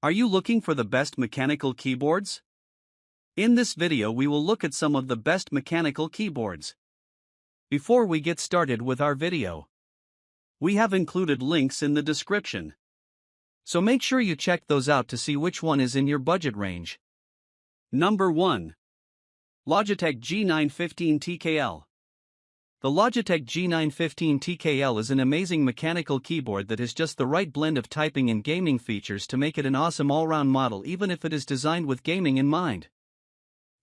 Are you looking for the best mechanical keyboards? In this video we will look at some of the best mechanical keyboards. Before we get started with our video, we have included links in the description. So make sure you check those out to see which one is in your budget range. Number 1. Logitech G915 TKL. The Logitech G915 TKL is an amazing mechanical keyboard that has just the right blend of typing and gaming features to make it an awesome all-round model even if it is designed with gaming in mind.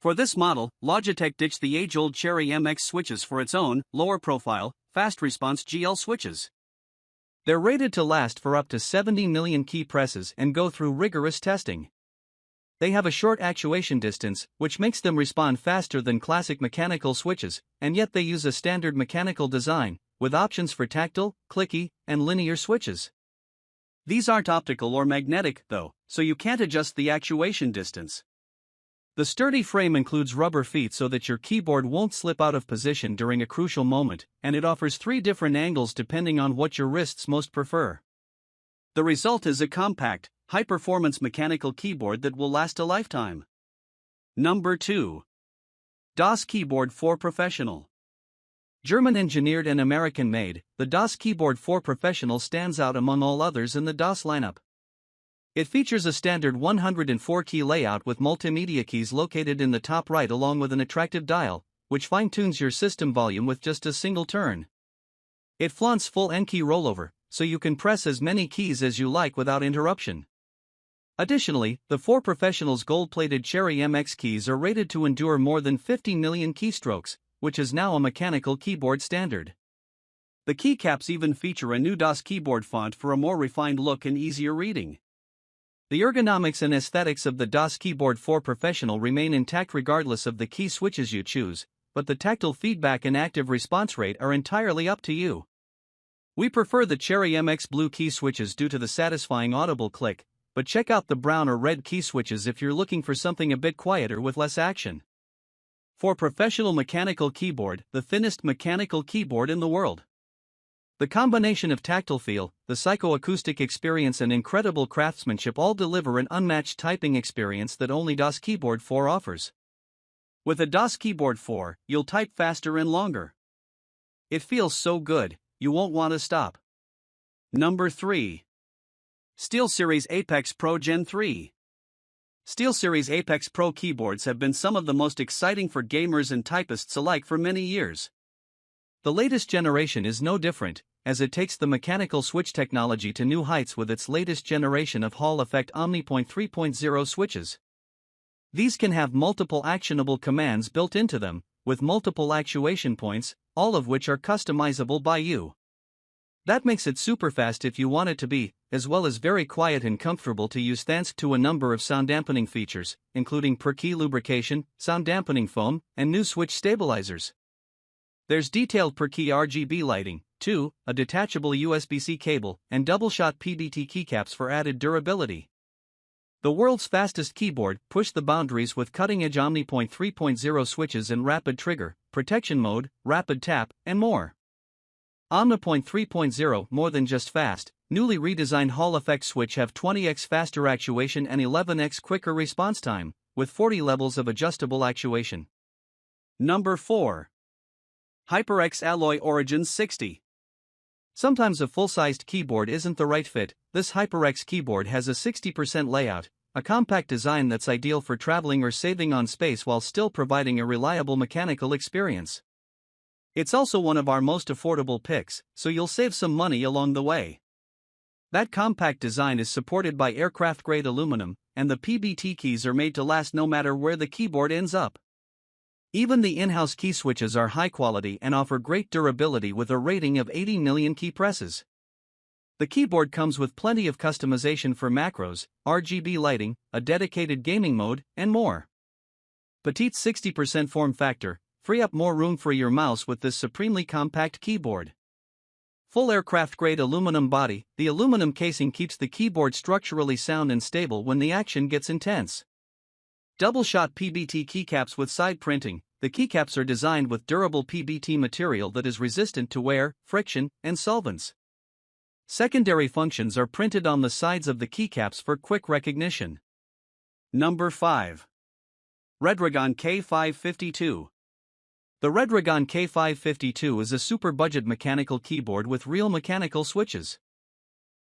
For this model, Logitech ditched the age-old Cherry MX switches for its own, lower-profile, fast-response GL switches. They're rated to last for up to 70 million key presses and go through rigorous testing. They have a short actuation distance, which makes them respond faster than classic mechanical switches, and yet they use a standard mechanical design, with options for tactile, clicky, and linear switches. These aren't optical or magnetic, though, so you can't adjust the actuation distance. The sturdy frame includes rubber feet so that your keyboard won't slip out of position during a crucial moment, and it offers 3 different angles depending on what your wrists most prefer. The result is a compact, high-performance mechanical keyboard that will last a lifetime. Number 2. DOS Keyboard for Professional. German-engineered and American-made, the DOS Keyboard for Professional stands out among all others in the DOS lineup. It features a standard 104-key layout with multimedia keys located in the top right along with an attractive dial, which fine-tunes your system volume with just a single turn. It flaunts full N-key rollover, so you can press as many keys as you like without interruption. Additionally, the 4 Professional's gold-plated Cherry MX keys are rated to endure more than 50 million keystrokes, which is now a mechanical keyboard standard. The keycaps even feature a new DOS keyboard font for a more refined look and easier reading. The ergonomics and aesthetics of the DOS Keyboard for Professional remain intact regardless of the key switches you choose, but the tactile feedback and active response rate are entirely up to you. We prefer the Cherry MX blue key switches due to the satisfying audible click, but check out the brown or red key switches if you're looking for something a bit quieter with less action. For professional mechanical keyboard, the thinnest mechanical keyboard in the world. The combination of tactile feel, the psychoacoustic experience and incredible craftsmanship all deliver an unmatched typing experience that only DOS Keyboard 4 offers. With a DOS Keyboard 4, you'll type faster and longer. It feels so good, you won't want to stop. Number 3. SteelSeries Apex Pro Gen 3. SteelSeries Apex Pro keyboards have been some of the most exciting for gamers and typists alike for many years. The latest generation is no different, as it takes the mechanical switch technology to new heights with its latest generation of Hall effect OmniPoint 3.0 switches. These can have multiple actionable commands built into them, with multiple actuation points, all of which are customizable by you. That makes it super fast if you want it to be, as well as very quiet and comfortable to use thanks to a number of sound dampening features, including per-key lubrication, sound dampening foam, and new switch stabilizers. There's detailed per-key RGB lighting, too, a detachable USB-C cable, and double-shot PBT keycaps for added durability. The world's fastest keyboard pushed the boundaries with cutting-edge OmniPoint 3.0 switches and rapid trigger, protection mode, rapid tap, and more. OmniPoint 3.0 more than just fast, newly redesigned Hall effect switch have 20x faster actuation and 11x quicker response time, with 40 levels of adjustable actuation. Number 4. HyperX Alloy Origins 60. Sometimes a full-sized keyboard isn't the right fit. This HyperX keyboard has a 60% layout, a compact design that's ideal for traveling or saving on space while still providing a reliable mechanical experience. It's also one of our most affordable picks, so you'll save some money along the way. That compact design is supported by aircraft-grade aluminum, and the PBT keys are made to last no matter where the keyboard ends up. Even the in-house key switches are high quality and offer great durability with a rating of 80 million key presses. The keyboard comes with plenty of customization for macros, RGB lighting, a dedicated gaming mode, and more. Petite's 60% form factor, free up more room for your mouse with this supremely compact keyboard. Full aircraft-grade aluminum body, the aluminum casing keeps the keyboard structurally sound and stable when the action gets intense. Double-shot PBT keycaps with side printing, the keycaps are designed with durable PBT material that is resistant to wear, friction, and solvents. Secondary functions are printed on the sides of the keycaps for quick recognition. Number 5. Redragon K552. The Redragon K552 is a super budget mechanical keyboard with real mechanical switches.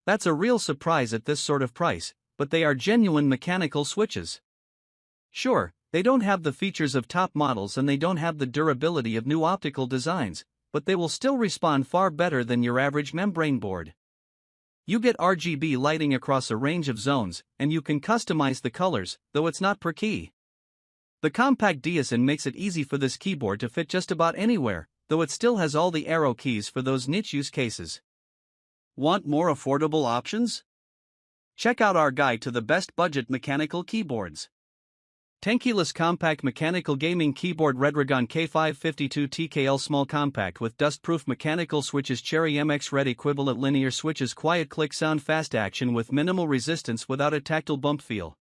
That's a real surprise at this sort of price, but they are genuine mechanical switches. Sure, they don't have the features of top models and they don't have the durability of new optical designs, but they will still respond far better than your average membrane board. You get RGB lighting across a range of zones, and you can customize the colors, though it's not per key. The compact design makes it easy for this keyboard to fit just about anywhere, though it still has all the arrow keys for those niche use cases. Want more affordable options? Check out our guide to the best budget mechanical keyboards. Tankeyless compact mechanical gaming keyboard Redragon K552 TKL small compact with dust-proof mechanical switches Cherry MX Red equivalent linear switches quiet click sound fast action with minimal resistance without a tactile bump feel.